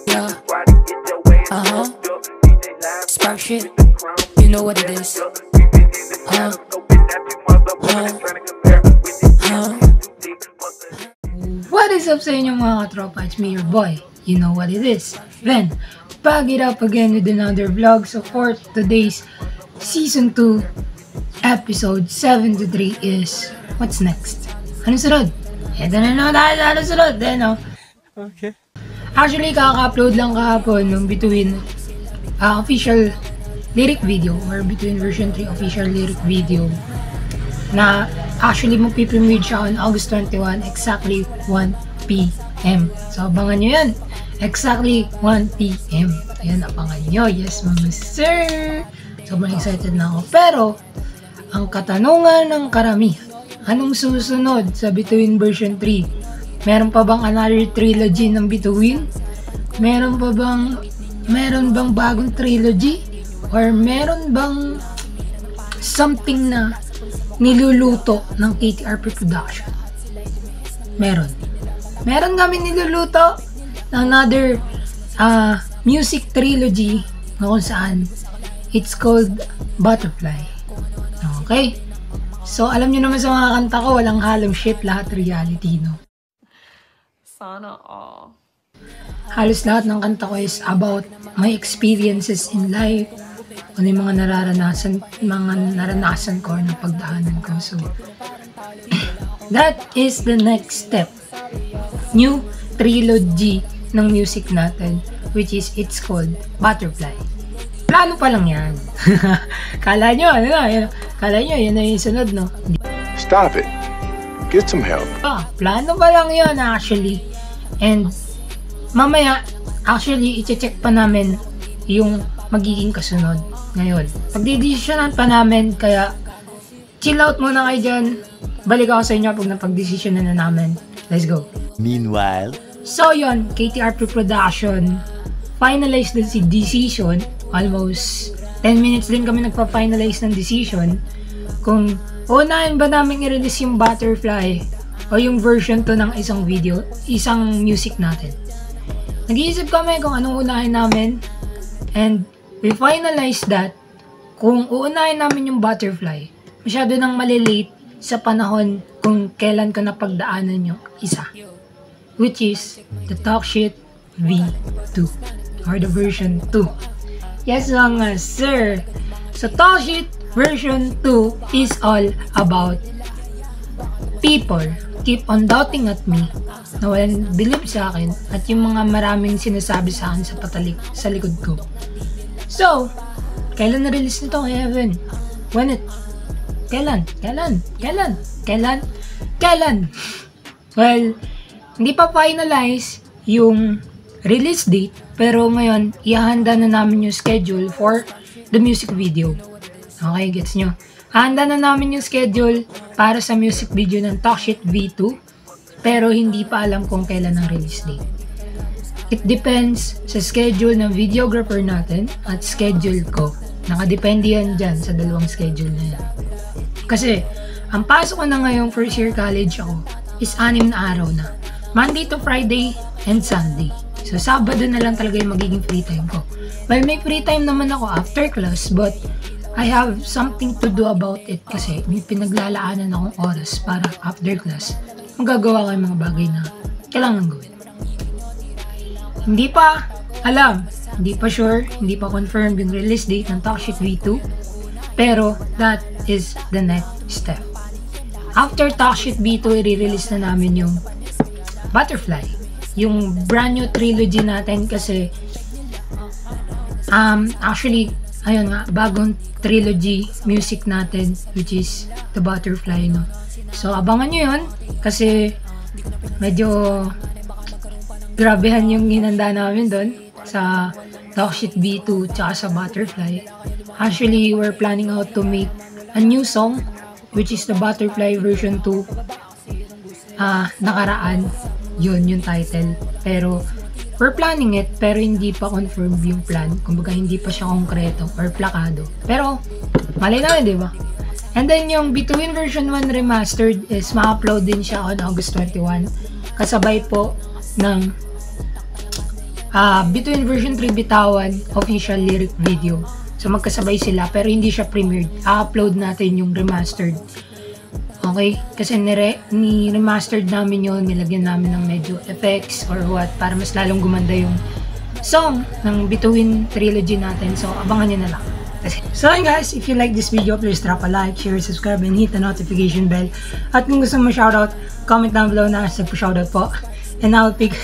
Yeah. Spark shit. You know what it is. What is up sa inyo mga katropa? It's me, your boy. You know what it is. Then, back it up again with another vlog. So for today's Season 2, Episode 73 is, what's next? Ano sunod? Ito na naman tayo sa ano sunod. Then, Okay. Actually, kaka-upload lang kahapon ng Between official lyric video or Between version 3 official lyric video na actually magpipremiere siya on August 21 exactly 1 p.m. So abangan nyo yan, exactly 1 p.m. Ayan, abangan nyo. Yes mga sir, sobrang excited na ako. Pero ang katanungan ng karamihan, anong susunod sa Between version 3? Meron pa bang another trilogy ng Between? Meron bang bagong trilogy? Or meron bang something na niluluto ng KTRP Production? Meron kami niluluto ng another music trilogy na kung saan it's called Butterfly. Okay? So alam nyo naman sa mga kanta ko, walang halong shit, lahat reality, no? Sana all. Halos lahat ng kanta ko is about my experiences in life, ano yung mga naranasan ko ng pagdaanan ko. So, that is the next step. New trilogy ng music natin, which is, it's called Butterfly. Plano pa lang yan. Kala nyo yun na yung sunod, no? Stop it. Get some help. Plano pa lang yun actually. And mamaya, actually, i-check pa namin yung magiging kasunod ngayon. Pagdidesisyonan pa namin, kaya chill out muna kayo dyan. Balik ako sa inyo pag napagdesisyonan na namin. Let's go. Meanwhile, So yun, KTRP Production finalize the decision. Almost 10 minutes din kami nagpa-finalize ng decision kung unahin ba namin i-release yung Butterfly o yung version 2 ng isang music natin. Nag-iisip kami kung anong unahin namin, and we finalized that kung uunahin namin yung Butterfly, masyado nang malilate sa panahon kung kailan ko napagdaanan yung isa, which is the Talk Shit V2 or the version 2. Yes mga sir, so Talk Shit version 2 is all about people keep on doubting at me, na walang believe sa akin, at yung mga maraming sinasabi sa akin sa likod ko. So, kailan na-release nito kay Evan? When it? Kailan? Well, hindi pa finalize yung release date, pero ngayon, ihahanda na namin yung schedule for the music video. Okay, gets nyo? Handa na namin yung schedule para sa music video ng Talk Shit V2, pero hindi pa alam kung kailan ang release date. It depends sa schedule ng videographer natin at schedule ko. Nakadepende yan dyan sa dalawang schedule na yan. Kasi, ang pasok ko na ngayong first year college ako is 6 na araw na. Monday to Friday and Sunday. So, Sabado na lang talaga yung magiging free time ko. Well, may free time naman ako after class, but I have something to do about it kasi may pinaglalaanan akong oras para after class magagawa ko yung mga bagay na kailangan gawin. Hindi pa alam, hindi pa sure, hindi pa confirmed yung release date ng Talk Shit V2, pero that is the next step. After Talk Shit V2, i-release na namin yung Butterfly, yung brand new trilogy natin kasi actually ayun nga, bagong trilogy music natin, which is the Butterfly, no? So, abangan nyo yun, kasi medyo grabehan yung hinanda namin doon sa Talk Shit V2 tsaka sa Butterfly. Actually, we're planning out to make a new song, which is the Butterfly version 2. Nakaraan, yun yung title. Pero, we're planning it, pero hindi pa confirmed yung plan. Kumbaga, hindi pa siya konkreto or plakado. Pero, malay namin, di ba? And then, yung Between version 1 remastered is ma-upload din siya on August 21. Kasabay po ng Between version 3 bitawan official lyric video. So magkasabay sila pero hindi siya premiered. I-upload natin yung remastered. Okay? Kasi ni-remastered namin yun, nilagyan namin ng medyo effects or what para mas lalong gumanda yung song ng Between trilogy natin. So abangan nyo na lang. So guys, if you like this video, please drop a like, share, subscribe, and hit the notification bell. At kung gusto mo shoutout, comment down below na shoutout po. And I'll pick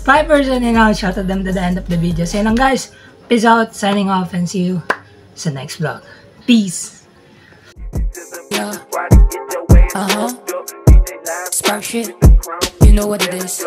5 person and I'll shoutout them to the end of the video. So yun lang guys, peace out, signing off, and see you sa next vlog. Peace! Yeah. Spark shit. You know what it is.